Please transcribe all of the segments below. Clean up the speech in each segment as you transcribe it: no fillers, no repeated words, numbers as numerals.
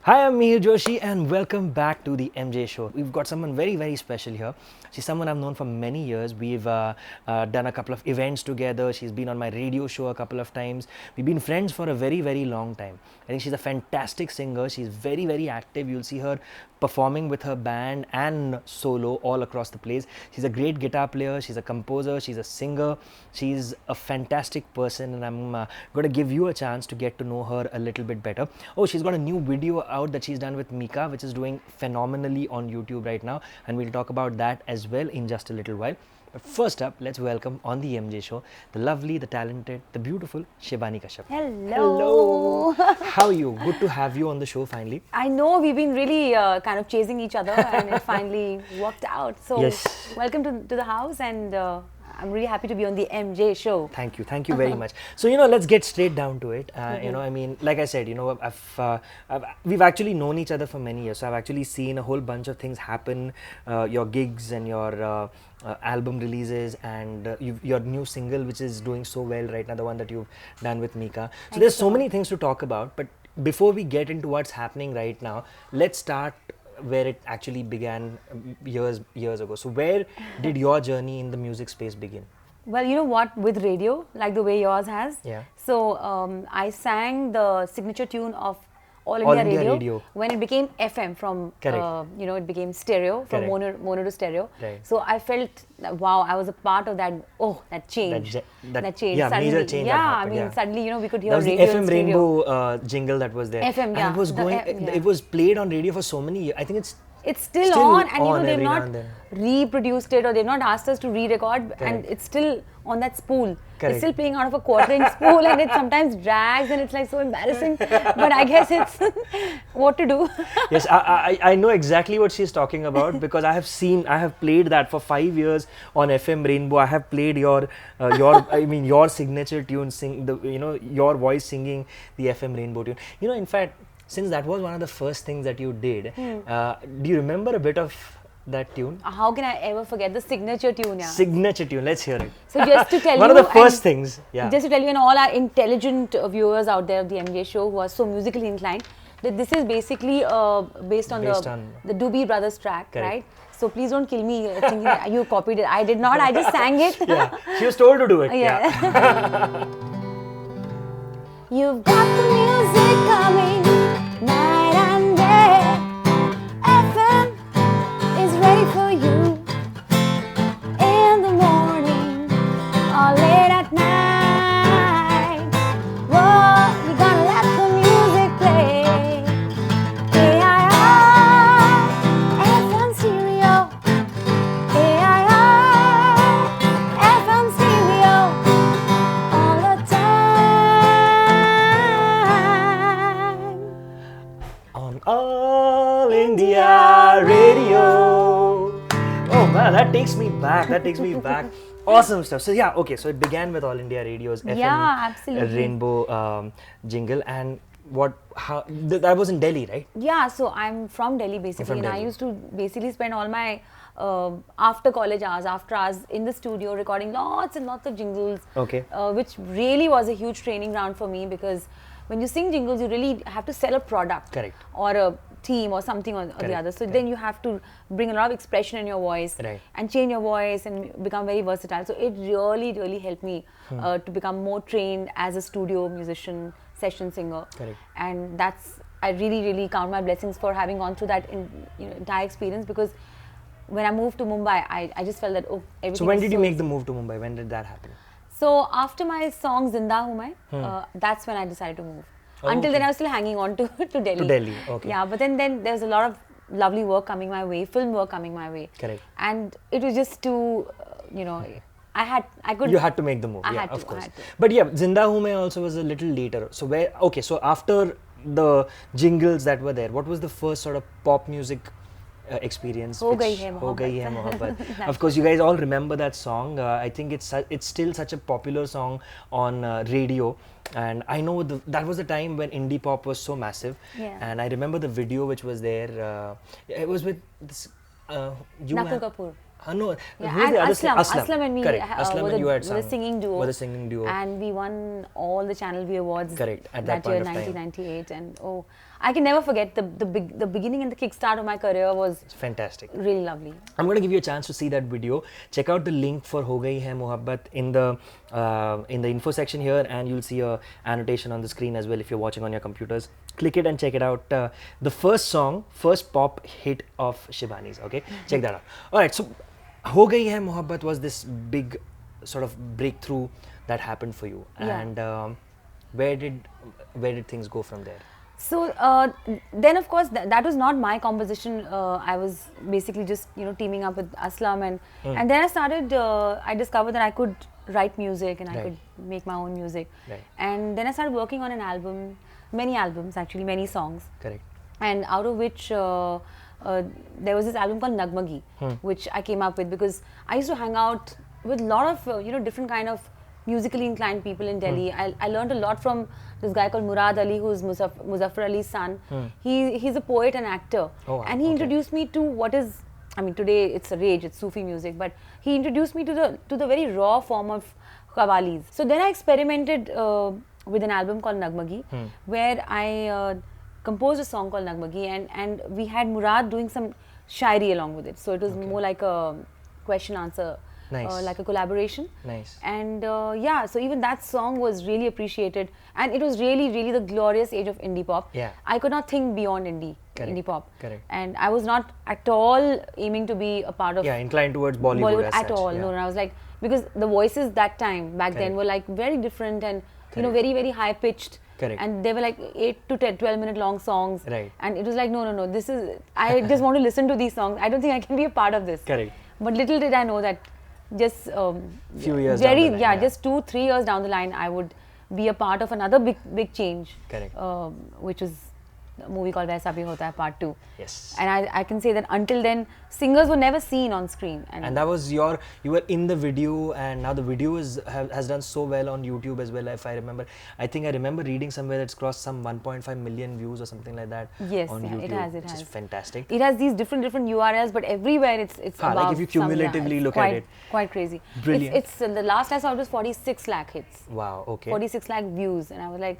Hi, I'm Mihir Joshi and welcome back to the MJ Show. We've got someone very, very special here. She's someone I've known for many years. We've done a couple of events together. She's been on my radio show a couple of times. We've been friends for a very, very long time. I think she's a fantastic singer. She's very, very active. You'll see her performing with her band and solo all across the place. She's a great guitar player. She's a composer. She's a singer. She's a fantastic person, and I'm going to give you a chance to get to know her a little bit better. Oh, she's got a new video out that she's done with Mika, which is doing phenomenally on YouTube right now, and we'll talk about that as well in just a little while. But first up, let's welcome on the MJ Show the lovely, the talented, the beautiful Shibani Kashyap. Hello. How are you? Good to have you on the show finally. I know we've been really kind of chasing each other and it finally worked out. So Yes. welcome to the house, and I'm really happy to be on the MJ Show. Thank you very much. So let's get straight down to it. I mean, like I said, we've actually known each other for many years. So I've actually seen a whole bunch of things happen, your gigs and your album releases, and your new single, which is doing so well right now, the one that you've done with Mika. So there's so many things to talk about. But before we get into what's happening right now, let's start where it actually began years ago. So where did your journey in the music space begin? Well, you know what, with radio, like the way yours has. Yeah. So I sang the signature tune of All All India India Radio Radio. when it became FM from, Correct. it became stereo, from Correct. mono to stereo. Right. So I felt, wow, I was a part of that, that change. That change. Yeah, suddenly, major change. yeah, that happened, I mean, yeah. suddenly, we could hear That was the radio FM and stereo. Rainbow jingle that was there. FM, And yeah. it was going. It was played on radio for so many years. I think It's still Still on, and on they've every now not and then. reproduced it, or they've not asked us to re-record, and it's still on that spool. Correct. It's still playing out of a quarter-inch spool, and it sometimes drags, and it's like so embarrassing. But I guess it's what to do. Yes, I know exactly what she's talking about because I have played that for 5 years on FM Rainbow. I have played your your signature tune, your voice singing the FM Rainbow tune. In fact, since that was one of the first things that you did, do you remember a bit of that tune? How can I ever forget the signature tune? Yeah. Signature tune. Let's hear it. So just to tell you, one of the first things. Yeah. Just to tell you, and all our intelligent viewers out there of the MJ Show who are so musically inclined, that this is basically based on the Doobie Brothers track, Correct. right? So please don't kill me thinking that you copied it. I did not. I just sang it. Yeah. She was told to do it. Yeah. You've got the music coming night and day. FM is ready for you in the morning or late at night. Whoa, you gotta let the music play. AIR, FM stereo. AIR, FM stereo. All the time. On All India Radio. Oh man, that takes me back. Awesome stuff. So yeah, okay. So it began with All India Radio's FM absolutely. Rainbow jingle, and that was in Delhi, right? Yeah, so I'm from Delhi basically, From and I Delhi. used to basically spend all my after college hours, after hours in the studio recording lots and lots of jingles. Okay. Which really was a huge training ground for me, because when you sing jingles, you really have to sell a product. Correct. Or a theme or something or the other. So then you have to bring a lot of expression in your voice, Right. and change your voice and become very versatile. So it really, really helped me to become more trained as a studio musician, session singer. Correct. And I really, really count my blessings for having gone through that entire experience, because when I moved to Mumbai, I just felt that, everything. So when was did you so make the move to Mumbai? When did that happen? So after my song Zinda Hoon Main, that's when I decided to move. Oh, Until then, okay. I was still hanging on to Delhi. To Delhi, okay. Yeah, but then there's a lot of lovely work coming my way, film work coming my way. Correct. And it was just too, I could. You had to make the move. I Yeah, had of to, course. I had to. But yeah, Zinda Hoon Main also was a little later. So so after the jingles that were there, what was the first sort of pop music experience? Ho Gayi Hai Ho Gayi Hai Mohabbat. Mohabbat. Of course, you guys all remember that song. I think it's still such a popular song on radio. And I know that was the time when indie pop was so massive. Yeah. And I remember the video which was there. It was with this. Nakul Kapoor. No, Yeah, who's and the other Aslam and me Correct. Aslam were and you had the sung. singing duo. Were the singing duo. And we won all the Channel V awards Correct, at that that year, point of time. 1998. And I can never forget the beginning and the kickstart of my career was fantastic. Really lovely. I'm going to give you a chance to see that video. Check out the link for Ho Gayi Hai Mohabbat in the info section here, and you'll see a annotation on the screen as well if you're watching on your computers. Click it and check it out. The first pop hit of Shibani's. Okay, check that out. All right, so Ho Gayi Hai Mohabbat was this big sort of breakthrough that happened for you, and where did things go from there? So then, of course, that was not my composition. I was basically just teaming up with Aslam, and then I discovered that I could write music and I could make my own music. And then I started working on an album, many albums actually, many songs. Correct. And out of which there was this album called Nagmagi, which I came up with because I used to hang out with a lot of different kind of musically inclined people in Delhi. I learned a lot from this guy called Murad Ali, who's Muzaffar Ali's son. He's a poet and actor. Oh, wow. And he introduced me to what is, I mean, today it's a rage, it's Sufi music, but he introduced me to the very raw form of qawwalis. So then I experimented with an album called Nagmagi, where I composed a song called Nagmagi, and we had Murad doing some shairi along with it. So it was more like a question answer. Nice. Like a collaboration. Nice. And yeah, so even that song was really appreciated, and it was really, really the glorious age of indie pop. Yeah. I could not think beyond indie pop. Correct. And I was not at all aiming to be a part of inclined towards Bollywood as at such. all. No, I was like, because the voices that time back then were like very different and very, very high pitched. Correct. And they were like 8 to 10, 12-minute long songs. Right. And it was like, no, this is, I just want to listen to these songs. I don't think I can be a part of this. Correct. But little did I know that just few years down the line, just 2-3 years down the line, I would be a part of another big change. Correct. Which was a movie called Waisa Bhi Hota Hai Part 2. Yes. And I can say that until then, singers were never seen on screen. And that was you were in the video, and now the video has done so well on YouTube as well, if I remember. I think I remember reading somewhere it's crossed some 1.5 million views or something like that. Yes, on YouTube, it has. which is fantastic. It has these different URLs, but everywhere it's above like if you cumulatively look at it. Quite crazy. Brilliant. It's the last I saw it was 46 lakh hits. Wow, okay. 46 lakh views, and I was like,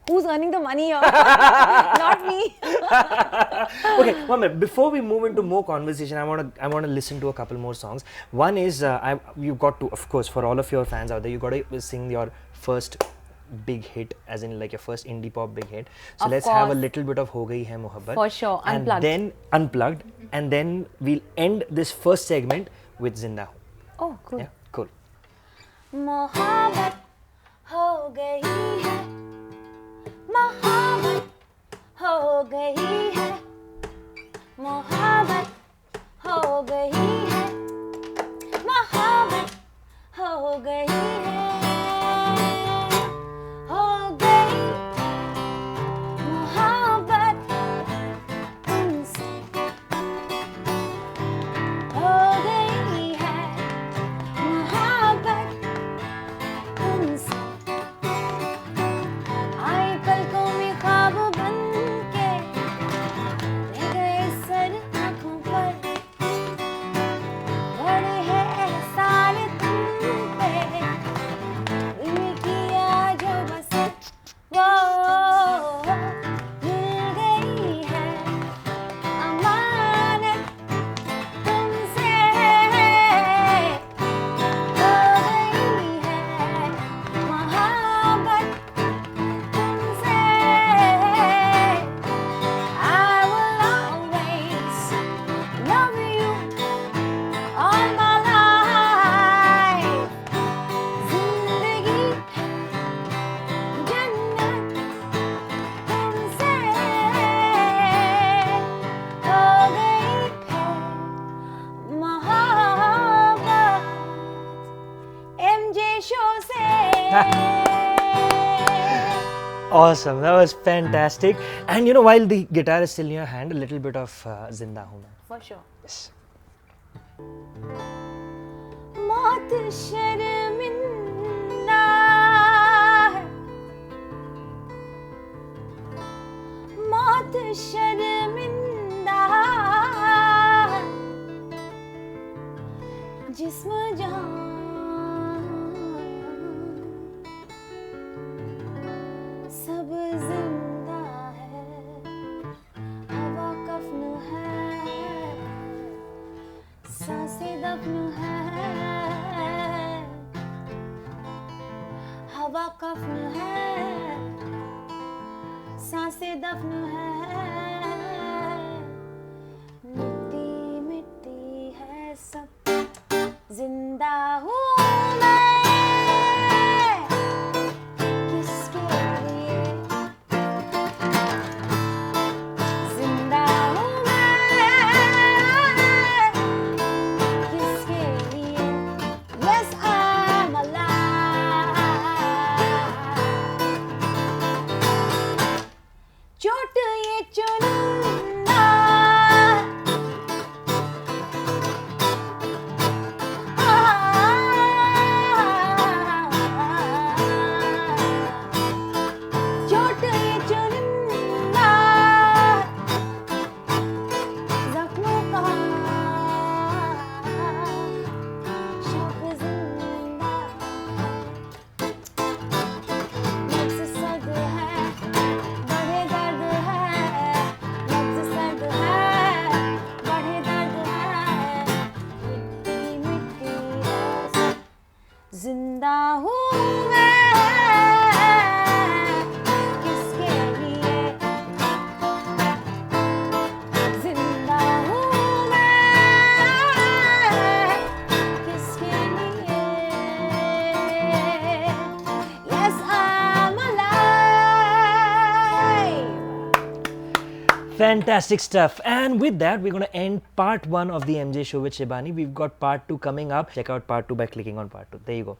who's earning the money here? Not me. Okay, one minute. Before we move into more conversation, I want to listen to a couple more songs. One is you've got to, of course, for all of your fans out there, you got to sing your first big hit, as in like your first indie pop big hit. So let's have a little bit of Ho Gayi Hai Mohabbat. For sure, unplugged. And then unplugged, and then we'll end this first segment with Zinda Hoon. Oh, cool. Yeah, cool. Mohabbat ho gayi hai, Mohabbat ho gayi hai, Mohabbat ho gayi hai, Mohabbat ho gayi hai, ho gayi Mohabbat tumse, ho gayi hai Mohabbat tumse. आई पलकों में ख्वाब बन के ले गए sir आँखों पर, बड़े हैं एहसान तुम पे, दिल किया जो बस वो मिल गई है अमानत तुमसे, हो गई है मोहब्बत तुमसे. I will always love you all my life. जिंदगी जन्नत तुमसे हो गई है मोहब्बत MJ show से. Awesome, that was fantastic. And while the guitar is still in your hand, a little bit of Zinda Hoon Main. For sure. Yes. मौत शर्मिंदा है, मौत शर्मिंदा है, जिस्म जान सब जिंदा है. दफन है, हवा कफन है, सांसें दफन है, मिट्टी मिट्टी है सब, जिंदा हूँ मैं किसके लिए, जिंदा हूँ मैं किसके लिए, yes I'm alive, चोट ये चुनना चोट ये चुनना जख्मों का शौक जिंदा, लफ्ज़ सर्द है बड़े दर्द है, लफ्ज़ सर्द है बड़े दर्द है, मिट्टी मिट्टी है सब, जिंदा हूँ मैं किसके लिए, जिंदा हूँ मैं किसके लिए, yes I'm alive. Fantastic stuff. And with that, we're going to end part 1 of the MJ show with Shibani. We've got part 2 coming up. Check out part 2 by clicking on part 2. There you go.